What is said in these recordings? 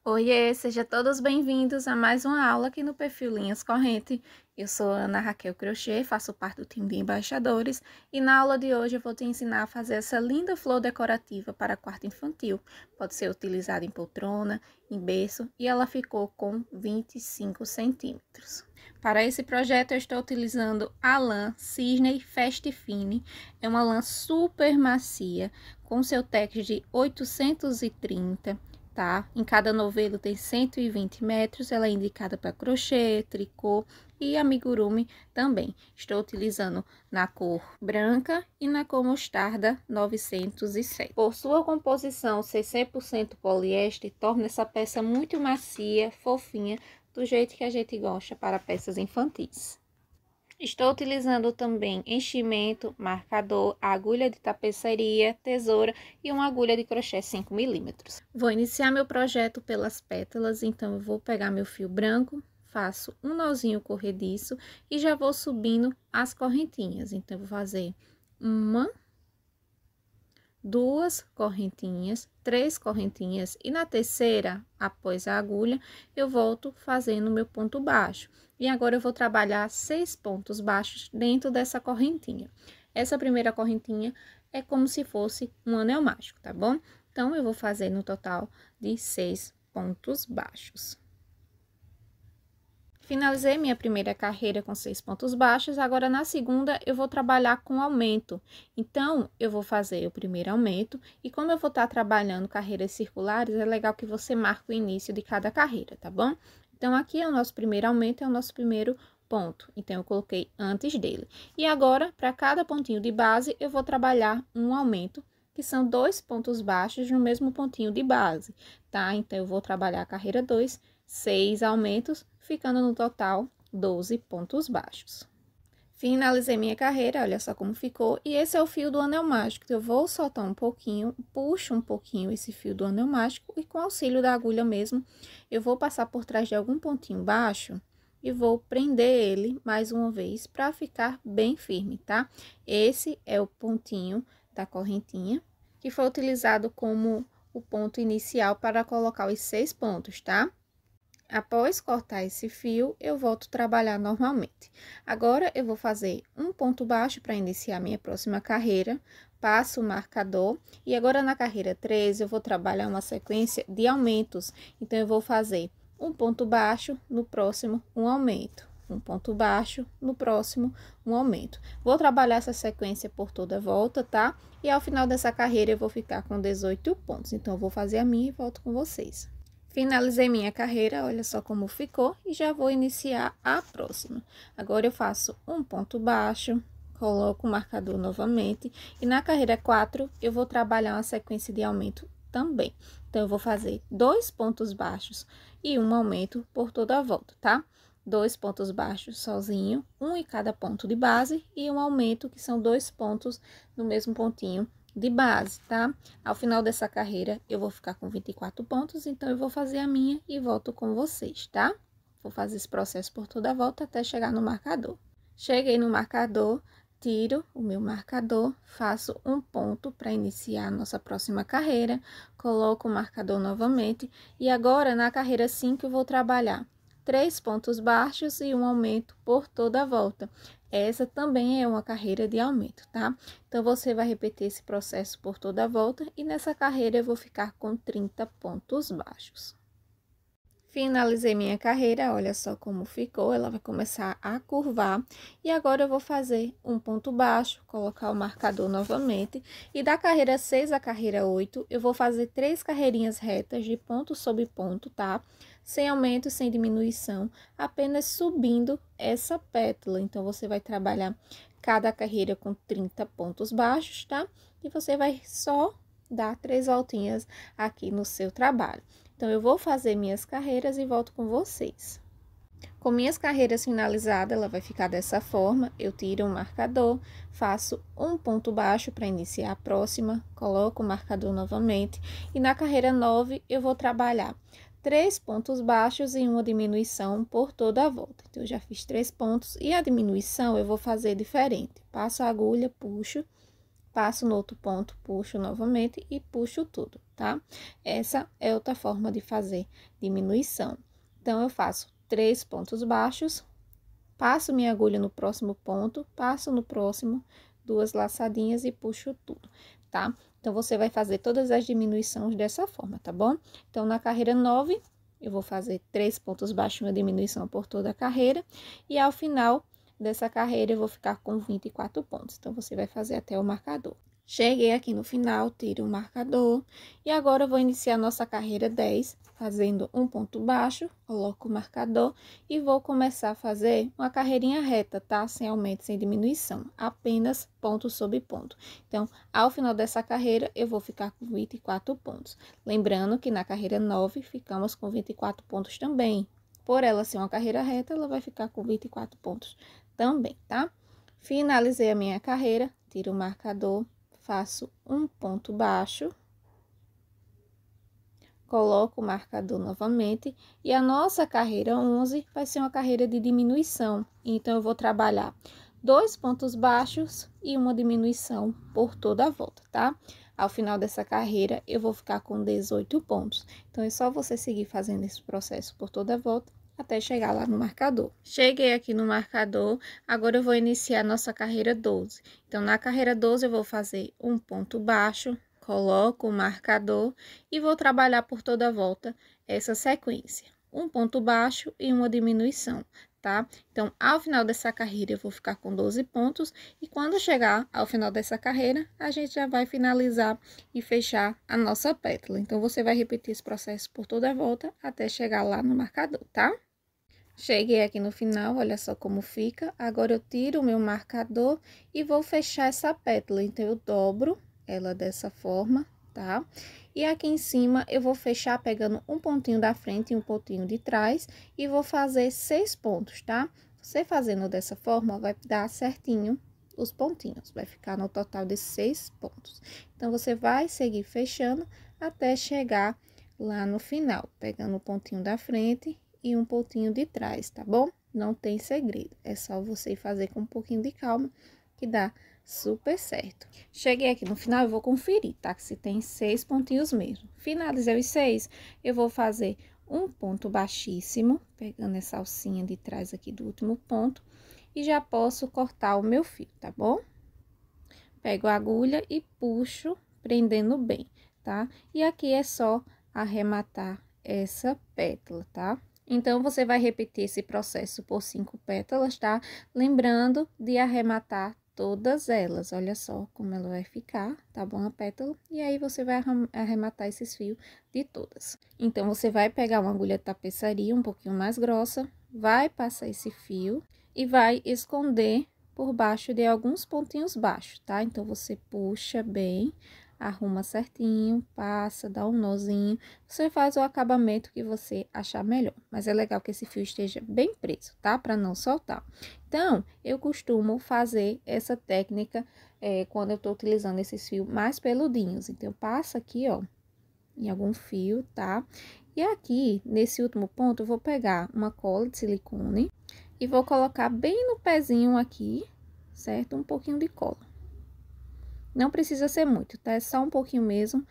Oiê, sejam todos bem-vindos a mais uma aula aqui no perfil Linhas Corrente. Eu sou Ana Raquel Crochê, faço parte do time de embaixadores e na aula de hoje eu vou te ensinar a fazer essa linda flor decorativa para quarto infantil. Pode ser utilizada em poltrona, em berço e ela ficou com 25 centímetros. Para esse projeto eu estou utilizando a lã Cisne Fast Fine. É uma lã super macia com seu tex de 830. Tá? Em cada novelo tem 120 metros, ela é indicada para crochê, tricô e amigurumi também. Estou utilizando na cor branca e na cor mostarda 907. Por sua composição ser 100% poliéster, torna essa peça muito macia, fofinha, do jeito que a gente gosta para peças infantis. Estou utilizando também enchimento, marcador, agulha de tapeçaria, tesoura e uma agulha de crochê 5 milímetros. Vou iniciar meu projeto pelas pétalas, então eu vou pegar meu fio branco, faço um nozinho corrediço e já vou subindo as correntinhas. Então, eu vou fazer uma, duas correntinhas, três correntinhas e na terceira, após a agulha, eu volto fazendo meu ponto baixo. E agora eu vou trabalhar 6 pontos baixos dentro dessa correntinha. Essa primeira correntinha é como se fosse um anel mágico, tá bom? Então, eu vou fazer no total de 6 pontos baixos. Finalizei minha primeira carreira com 6 pontos baixos, agora na segunda eu vou trabalhar com aumento. Então, eu vou fazer o primeiro aumento e como eu vou estar trabalhando carreiras circulares, é legal que você marque o início de cada carreira, tá bom? Então, aqui é o nosso primeiro aumento, é o nosso primeiro ponto. Então, eu coloquei antes dele. E agora, para cada pontinho de base, eu vou trabalhar um aumento, que são 2 pontos baixos no mesmo pontinho de base, tá? Então, eu vou trabalhar a carreira 2, 6 aumentos, ficando no total 12 pontos baixos. Finalizei minha carreira, olha só como ficou, e esse é o fio do anel mágico. Eu vou soltar um pouquinho, puxo um pouquinho esse fio do anel mágico e com auxílio da agulha mesmo, eu vou passar por trás de algum pontinho baixo e vou prender ele mais uma vez para ficar bem firme, tá? Esse é o pontinho da correntinha, que foi utilizado como o ponto inicial para colocar os 6 pontos, tá? Após cortar esse fio, eu volto a trabalhar normalmente. Agora, eu vou fazer um ponto baixo para iniciar minha próxima carreira, passo o marcador, e agora na carreira 13, eu vou trabalhar uma sequência de aumentos. Então, eu vou fazer um ponto baixo, no próximo, um aumento. Um ponto baixo, no próximo, um aumento. Vou trabalhar essa sequência por toda a volta, tá? E ao final dessa carreira, eu vou ficar com 18 pontos. Então, eu vou fazer a minha e volto com vocês. Finalizei minha carreira, olha só como ficou, e já vou iniciar a próxima. Agora, eu faço um ponto baixo, coloco o marcador novamente, e na carreira 4, eu vou trabalhar uma sequência de aumento também. Então, eu vou fazer 2 pontos baixos e um aumento por toda a volta, tá? 2 pontos baixos sozinho, um em cada ponto de base, e um aumento, que são 2 pontos no mesmo pontinho de base, tá? Ao final dessa carreira, eu vou ficar com 24 pontos, então eu vou fazer a minha e volto com vocês, tá? Vou fazer esse processo por toda a volta até chegar no marcador. Cheguei no marcador, tiro o meu marcador, faço um ponto para iniciar a nossa próxima carreira, coloco o marcador novamente, e agora na carreira 5 eu vou trabalhar 3 pontos baixos e um aumento por toda a volta. Essa também é uma carreira de aumento, tá? Então, você vai repetir esse processo por toda a volta e nessa carreira eu vou ficar com 30 pontos baixos. Finalizei minha carreira, olha só como ficou, ela vai começar a curvar. E agora eu vou fazer um ponto baixo, colocar o marcador novamente. E da carreira 6 à carreira 8, eu vou fazer 3 carreirinhas retas de ponto sobre ponto, tá? Sem aumento, sem diminuição, apenas subindo essa pétala. Então, você vai trabalhar cada carreira com 30 pontos baixos, tá? E você vai só dar 3 voltinhas aqui no seu trabalho. Então, eu vou fazer minhas carreiras e volto com vocês. Com minhas carreiras finalizadas, ela vai ficar dessa forma. Eu tiro um marcador, faço um ponto baixo para iniciar a próxima, coloco o marcador novamente. E na carreira 9, eu vou trabalhar 3 pontos baixos e uma diminuição por toda a volta. Então, eu já fiz 3 pontos e a diminuição eu vou fazer diferente. Passo a agulha, puxo, passo no outro ponto, puxo novamente e puxo tudo, tá? Essa é outra forma de fazer diminuição. Então, eu faço 3 pontos baixos, passo minha agulha no próximo ponto, passo no próximo, 2 laçadinhas e puxo tudo, tá? Então, você vai fazer todas as diminuições dessa forma, tá bom? Então, na carreira 9, eu vou fazer 3 pontos baixos, uma diminuição por toda a carreira, e ao final dessa carreira eu vou ficar com 24 pontos. Então, você vai fazer até o marcador. Cheguei aqui no final, tiro o marcador, e agora eu vou iniciar nossa carreira 10, fazendo um ponto baixo, coloco o marcador e vou começar a fazer uma carreirinha reta, tá? Sem aumento, sem diminuição, apenas ponto sobre ponto. Então, ao final dessa carreira, eu vou ficar com 24 pontos. Lembrando que na carreira 9, ficamos com 24 pontos também. Por ela ser uma carreira reta, ela vai ficar com 24 pontos também, tá? Finalizei a minha carreira, tiro o marcador, faço um ponto baixo, coloco o marcador novamente, e a nossa carreira 11 vai ser uma carreira de diminuição. Então, eu vou trabalhar 2 pontos baixos e uma diminuição por toda a volta, tá? Ao final dessa carreira, eu vou ficar com 18 pontos. Então, é só você seguir fazendo esse processo por toda a volta, até chegar lá no marcador. Cheguei aqui no marcador, agora eu vou iniciar nossa carreira 12. Então, na carreira 12, eu vou fazer um ponto baixo, coloco o marcador e vou trabalhar por toda a volta essa sequência. Um ponto baixo e uma diminuição, tá? Então, ao final dessa carreira, eu vou ficar com 12 pontos, e quando chegar ao final dessa carreira, a gente já vai finalizar e fechar a nossa pétala. Então, você vai repetir esse processo por toda a volta até chegar lá no marcador, tá? Cheguei aqui no final, olha só como fica. Agora, eu tiro o meu marcador e vou fechar essa pétala. Então, eu dobro ela dessa forma, tá? E aqui em cima, eu vou fechar pegando um pontinho da frente e um pontinho de trás, e vou fazer 6 pontos, tá? Você fazendo dessa forma, vai dar certinho os pontinhos, vai ficar no total de 6 pontos. Então, você vai seguir fechando até chegar lá no final, pegando o pontinho da frente e um pontinho de trás, tá bom? Não tem segredo, é só você ir fazer com um pouquinho de calma, que dá super certo. Cheguei aqui no final, eu vou conferir, tá? Que se tem 6 pontinhos mesmo. Finalizei os 6, eu vou fazer um ponto baixíssimo, pegando essa alcinha de trás aqui do último ponto, e já posso cortar o meu fio, tá bom? Pego a agulha e puxo, prendendo bem, tá? E aqui é só arrematar essa pétala, tá? Então, você vai repetir esse processo por 5 pétalas, tá? Lembrando de arrematar todas elas. Olha só como ela vai ficar, tá bom? A pétala. E aí, você vai arrematar esses fios de todas. Então, você vai pegar uma agulha de tapeçaria um pouquinho mais grossa, vai passar esse fio e vai esconder por baixo de alguns pontinhos baixos, tá? Então, você puxa bem, arruma certinho, passa, dá um nozinho, você faz o acabamento que você achar melhor. Mas é legal que esse fio esteja bem preso, tá? Para não soltar. Então, eu costumo fazer essa técnica quando eu tô utilizando esses fios mais peludinhos. Então, eu passo aqui, ó, em algum fio, tá? E aqui, nesse último ponto, eu vou pegar uma cola de silicone e vou colocar bem no pezinho aqui, certo? Um pouquinho de cola. Não precisa ser muito, tá? É só um pouquinho mesmo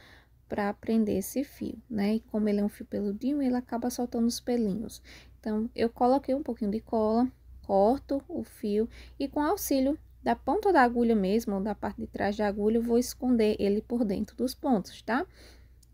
pra prender esse fio, né? E como ele é um fio peludinho, ele acaba soltando os pelinhos. Então, eu coloquei um pouquinho de cola, corto o fio e com auxílio da ponta da agulha mesmo, ou da parte de trás da agulha, eu vou esconder ele por dentro dos pontos, tá?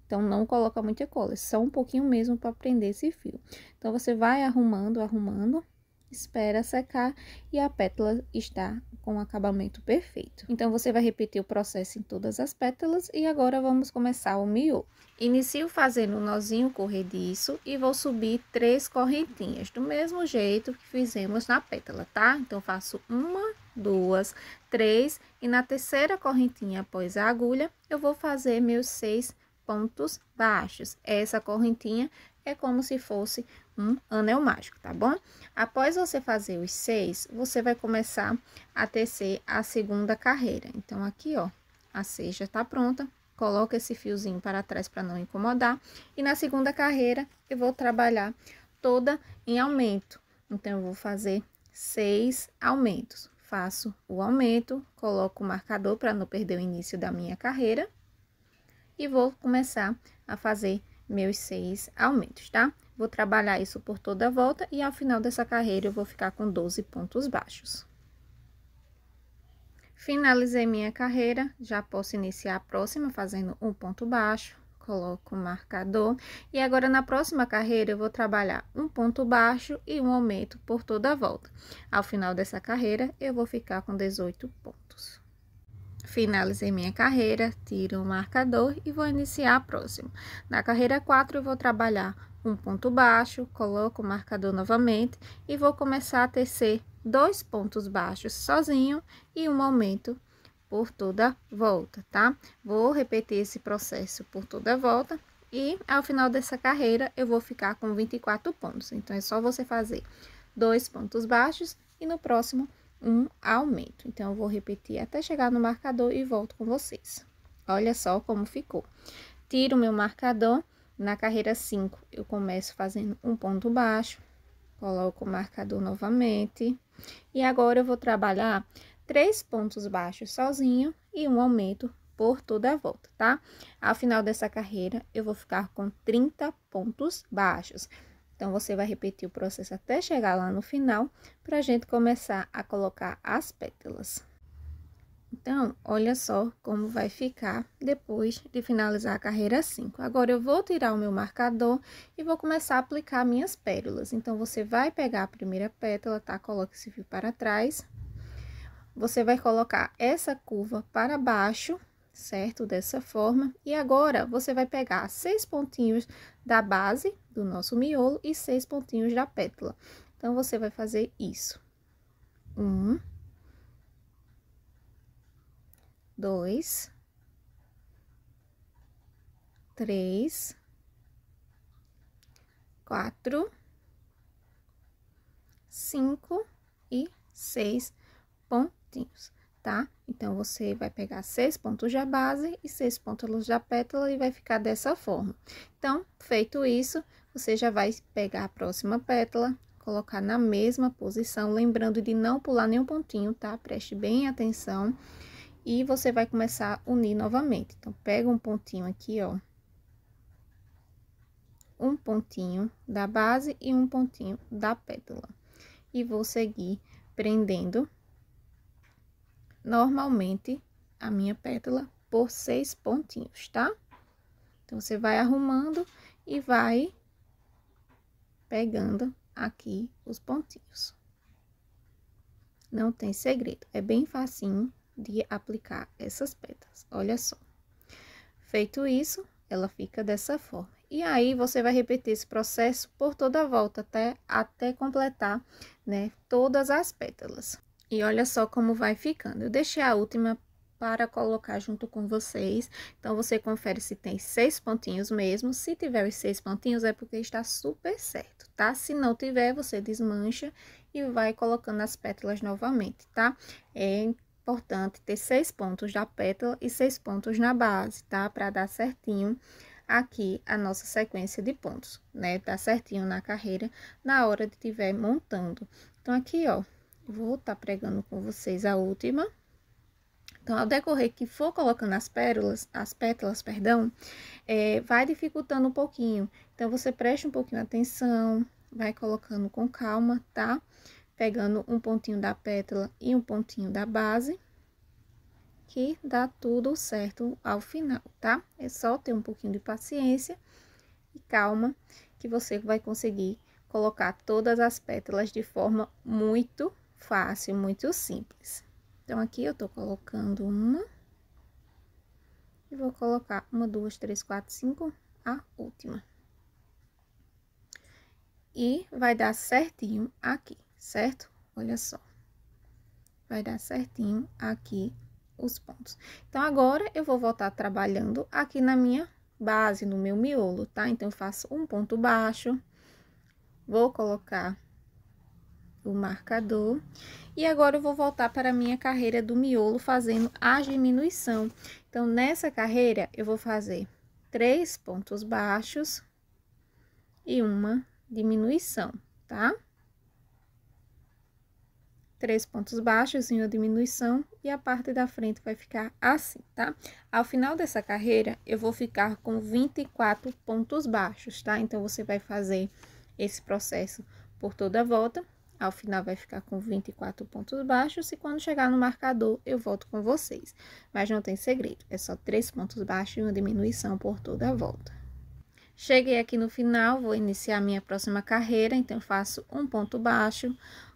Então, não coloca muita cola, é só um pouquinho mesmo para prender esse fio. Então, você vai arrumando, arrumando, espera secar e a pétala está com o acabamento perfeito. Então, você vai repetir o processo em todas as pétalas e agora vamos começar o miolo. Inicio fazendo um nozinho corrediço e vou subir 3 correntinhas, do mesmo jeito que fizemos na pétala, tá? Então, faço 1, 2, 3 e na terceira correntinha após a agulha, eu vou fazer meus 6 pontos baixos. Essa correntinha é como se fosse um anel mágico, tá bom? Após você fazer os 6, você vai começar a tecer a segunda carreira. Então, aqui, ó, a 6 já tá pronta. Coloca esse fiozinho para trás para não incomodar. E na segunda carreira, eu vou trabalhar toda em aumento. Então, eu vou fazer 6 aumentos. faço o aumento, coloco o marcador para não perder o início da minha carreira. E vou começar a fazer meus 6 aumentos, tá? Vou trabalhar isso por toda a volta e ao final dessa carreira eu vou ficar com 12 pontos baixos. Finalizei minha carreira, já posso iniciar a próxima fazendo um ponto baixo, coloco o marcador. E agora, na próxima carreira, eu vou trabalhar um ponto baixo e um aumento por toda a volta. Ao final dessa carreira, eu vou ficar com 18 pontos. Finalizei minha carreira, tiro o marcador e vou iniciar a próxima. Na carreira 4, eu vou trabalhar um ponto baixo, coloco o marcador novamente e vou começar a tecer 2 pontos baixos sozinho e um aumento por toda volta, tá? Vou repetir esse processo por toda volta e ao final dessa carreira eu vou ficar com 24 pontos. Então, é só você fazer 2 pontos baixos e no próximo um aumento. Então, eu vou repetir até chegar no marcador e volto com vocês. Olha só como ficou. Tiro meu marcador, na carreira 5 eu começo fazendo um ponto baixo, coloco o marcador novamente. E agora eu vou trabalhar 3 pontos baixos sozinho e um aumento por toda a volta, tá? Ao final dessa carreira, eu vou ficar com 30 pontos baixos. Então, você vai repetir o processo até chegar lá no final, pra gente começar a colocar as pétalas. Então, olha só como vai ficar depois de finalizar a carreira 5. Agora, eu vou tirar o meu marcador e vou começar a aplicar minhas pérolas. Então, você vai pegar a primeira pétala, tá? Coloque esse fio para trás. Você vai colocar essa curva para baixo, certo? Dessa forma. E agora, você vai pegar 6 pontinhos da base do nosso miolo e 6 pontinhos da pétala. Então, você vai fazer isso. 1, 2, 3, 4, 5 e 6 pontinhos, tá? Então, você vai pegar 6 pontos da base e 6 pontos da pétala e vai ficar dessa forma. Então, feito isso, você já vai pegar a próxima pétala, colocar na mesma posição, lembrando de não pular nenhum pontinho, tá? Preste bem atenção. E você vai começar a unir novamente. Então, pega um pontinho aqui, ó. Um pontinho da base e um pontinho da pétala. E vou seguir prendendo normalmente a minha pétala por 6 pontinhos, tá? Então, você vai arrumando e vai pegando aqui os pontinhos. Não tem segredo, é bem facinho de aplicar essas pétalas, olha só. Feito isso, ela fica dessa forma. E aí, você vai repetir esse processo por toda a volta, até completar, né, todas as pétalas. E olha só como vai ficando. Eu deixei a última para colocar junto com vocês. Então, você confere se tem 6 pontinhos mesmo. Se tiver os 6 pontinhos, é porque está super certo, tá? Se não tiver, você desmancha e vai colocando as pétalas novamente, tá? É importante ter 6 pontos da pétala e 6 pontos na base, tá? Para dar certinho aqui a nossa sequência de pontos, né? Tá certinho na carreira, na hora de estiver montando. Então, aqui, ó, vou tá pregando com vocês a última. Então, ao decorrer que for colocando as pétalas, perdão, vai dificultando um pouquinho. Então, você preste um pouquinho atenção, vai colocando com calma, tá? Pegando um pontinho da pétala e um pontinho da base, que dá tudo certo ao final, tá? É só ter um pouquinho de paciência e calma, que você vai conseguir colocar todas as pétalas de forma muito fácil, muito simples. Então, aqui eu tô colocando uma. E vou colocar 1, 2, 3, 4, 5, a última. E vai dar certinho aqui, certo? Olha só. Vai dar certinho aqui os pontos. Então, agora, eu vou voltar trabalhando aqui na minha base, no meu miolo, tá? Então, eu faço um ponto baixo. Vou colocar o marcador. E agora, eu vou voltar para a minha carreira do miolo, fazendo a diminuição. Então, nessa carreira, eu vou fazer 3 pontos baixos e uma diminuição, tá? 3 pontos baixos em uma diminuição e a parte da frente vai ficar assim, tá? Ao final dessa carreira, eu vou ficar com 24 pontos baixos, tá? Então, você vai fazer esse processo por toda a volta. Ao final, vai ficar com 24 pontos baixos e quando chegar no marcador, eu volto com vocês. Mas não tem segredo, é só 3 pontos baixos e uma diminuição por toda a volta. Cheguei aqui no final, vou iniciar minha próxima carreira, então, eu faço um ponto baixo,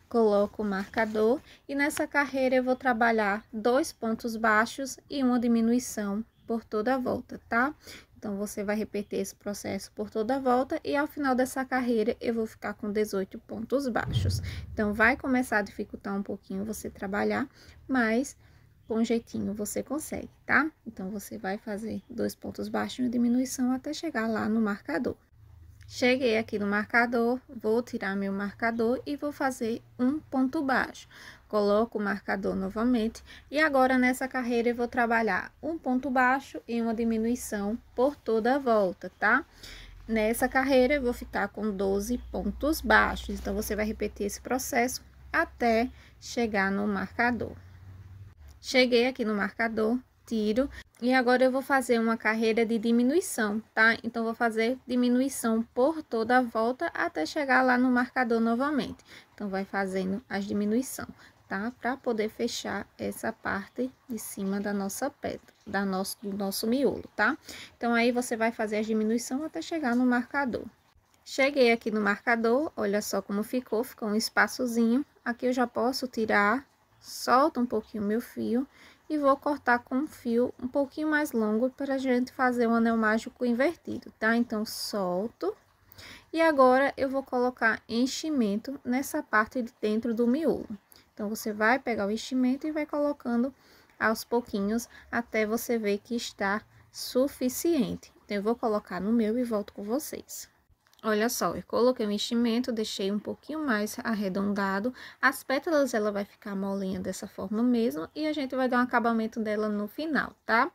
coloco o marcador e nessa carreira eu vou trabalhar 2 pontos baixos e uma diminuição por toda a volta, tá? Então, você vai repetir esse processo por toda a volta e ao final dessa carreira eu vou ficar com 18 pontos baixos. Então, vai começar a dificultar um pouquinho você trabalhar, mas com jeitinho você consegue, tá? Então, você vai fazer 2 pontos baixos e uma diminuição até chegar lá no marcador. Cheguei aqui no marcador, vou tirar meu marcador e vou fazer um ponto baixo. Coloco o marcador novamente e agora nessa carreira eu vou trabalhar um ponto baixo e uma diminuição por toda a volta, tá? Nessa carreira eu vou ficar com 12 pontos baixos, então você vai repetir esse processo até chegar no marcador. Cheguei aqui no marcador, tiro. E agora eu vou fazer uma carreira de diminuição, tá? Então, vou fazer diminuição por toda a volta até chegar lá no marcador novamente. Então, vai fazendo as diminuição, tá? Para poder fechar essa parte de cima da nossa pedra, do nosso miolo, tá? Então, aí você vai fazer as diminuição até chegar no marcador. Cheguei aqui no marcador, olha só como ficou um espaçozinho. Aqui eu já posso tirar, solto um pouquinho meu fio e vou cortar com um fio um pouquinho mais longo para a gente fazer um anel mágico invertido, tá? Então, solto. E agora, eu vou colocar enchimento nessa parte de dentro do miolo. Então, você vai pegar o enchimento e vai colocando aos pouquinhos até você ver que está suficiente. Então, eu vou colocar no meu e volto com vocês. Olha só, eu coloquei o enchimento, deixei um pouquinho mais arredondado. As pétalas, ela vai ficar molinha dessa forma mesmo. E a gente vai dar um acabamento dela no final, tá?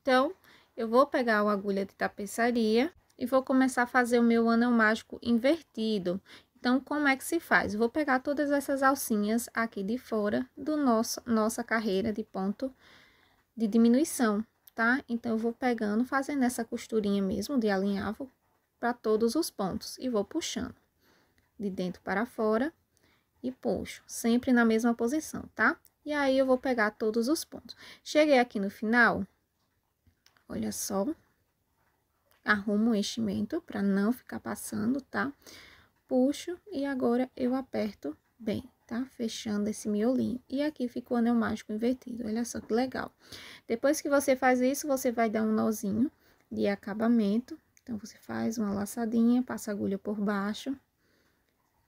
Então, eu vou pegar a agulha de tapeçaria e vou começar a fazer o meu anel mágico invertido. Então, como é que se faz? Eu vou pegar todas essas alcinhas aqui de fora do nossa carreira de ponto de diminuição, tá? Então, eu vou pegando, fazendo essa costurinha mesmo de alinhar, para todos os pontos e vou puxando de dentro para fora e puxo, sempre na mesma posição, tá? E aí, eu vou pegar todos os pontos. Cheguei aqui no final, olha só, arrumo o enchimento para não ficar passando, tá? Puxo e agora eu aperto bem, tá? Fechando esse miolinho. E aqui ficou o anel mágico invertido, olha só que legal. Depois que você faz isso, você vai dar um nozinho de acabamento. Então, você faz uma laçadinha, passa a agulha por baixo,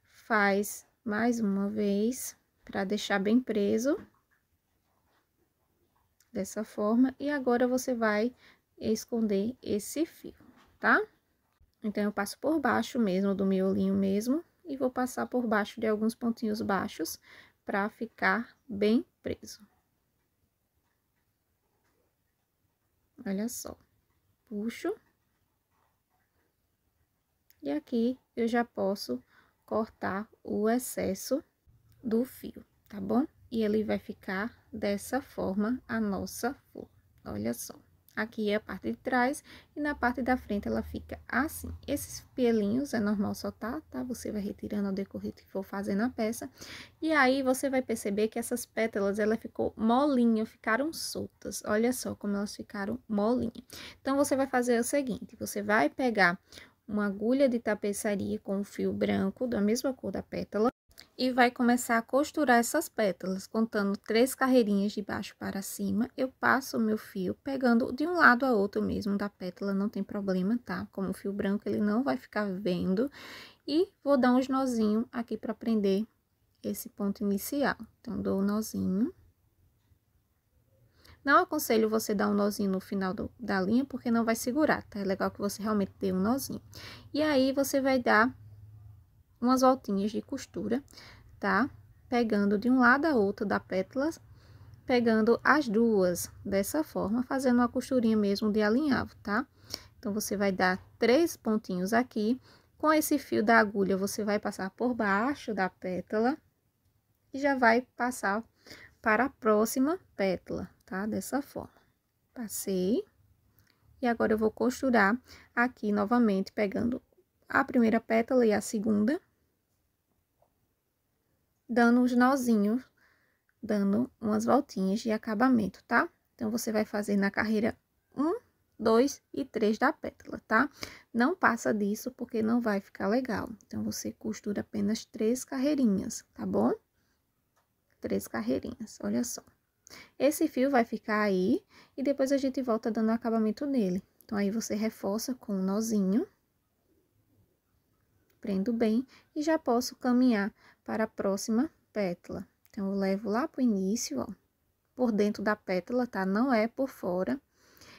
faz mais uma vez, para deixar bem preso, dessa forma. E agora, você vai esconder esse fio, tá? Então, eu passo por baixo mesmo, do miolinho mesmo, e vou passar por baixo de alguns pontinhos baixos, para ficar bem preso. Olha só, puxo. E aqui, eu já posso cortar o excesso do fio, tá bom? E ele vai ficar dessa forma a nossa flor, olha só. Aqui é a parte de trás e na parte da frente ela fica assim. Esses pelinhos é normal soltar, tá? Você vai retirando ao decorrer que for fazendo a peça. E aí, você vai perceber que essas pétalas, ela ficou molinha, ficaram soltas. Olha só como elas ficaram molinha. Então, você vai fazer o seguinte, você vai pegar uma agulha de tapeçaria com fio branco, da mesma cor da pétala, e vai começar a costurar essas pétalas, contando 3 carreirinhas de baixo para cima. Eu passo o meu fio, pegando de um lado a outro mesmo da pétala, não tem problema, tá? Como o fio branco, ele não vai ficar vendo. E vou dar uns nozinhos aqui para prender esse ponto inicial. Então, dou o nozinho. Não aconselho você dar um nozinho no final da linha, porque não vai segurar, tá? É legal que você realmente dê um nozinho. E aí, você vai dar umas voltinhas de costura, tá? Pegando de um lado a outro da pétala, pegando as duas dessa forma, fazendo uma costurinha mesmo de alinhavo, tá? Então, você vai dar 3 pontinhos aqui. Com esse fio da agulha, você vai passar por baixo da pétala e já vai passar para a próxima pétala, tá? Dessa forma. Passei. E agora eu vou costurar aqui novamente, pegando a primeira pétala e a segunda, dando uns nozinhos, dando umas voltinhas de acabamento, tá? Então, você vai fazer na carreira 1, 2 e 3 da pétala, tá? Não passa disso, porque não vai ficar legal. Então, você costura apenas 3 carreirinhas, tá bom? 3 carreirinhas, olha só. Esse fio vai ficar aí, e depois a gente volta dando acabamento nele. Então, aí você reforça com um nozinho. Prendo bem e já posso caminhar para a próxima pétala. Então, eu levo lá pro início, ó, por dentro da pétala, tá? Não é por fora.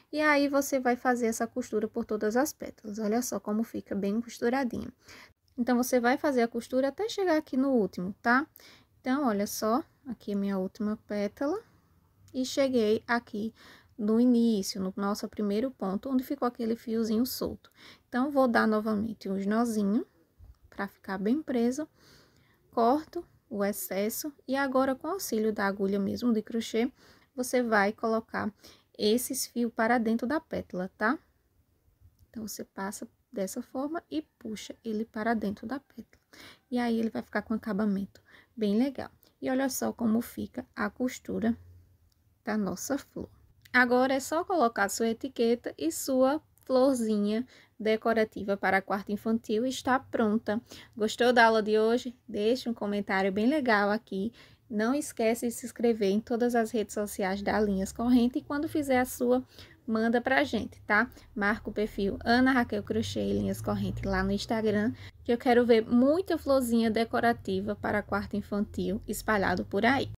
E aí, você vai fazer essa costura por todas as pétalas. Olha só como fica bem costuradinho. Então, você vai fazer a costura até chegar aqui no último, tá? Então, olha só, aqui é minha última pétala. E cheguei aqui no início, no nosso primeiro ponto, onde ficou aquele fiozinho solto. Então, vou dar novamente uns nozinhos, para ficar bem preso. Corto o excesso e agora, com auxílio da agulha mesmo de crochê, você vai colocar esses fios para dentro da pétala, tá? Então, você passa dessa forma e puxa ele para dentro da pétala. E aí, ele vai ficar com acabamento bem legal. E olha só como fica a costura da nossa flor. Agora, é só colocar sua etiqueta e sua florzinha decorativa para quarto infantil está pronta. Gostou da aula de hoje? Deixe um comentário bem legal aqui. Não esquece de se inscrever em todas as redes sociais da Linhas Corrente e quando fizer a sua, manda pra gente, tá? Marca o perfil Ana Raquel Crochê e Linhas Corrente lá no Instagram, que eu quero ver muita florzinha decorativa para quarto infantil espalhado por aí.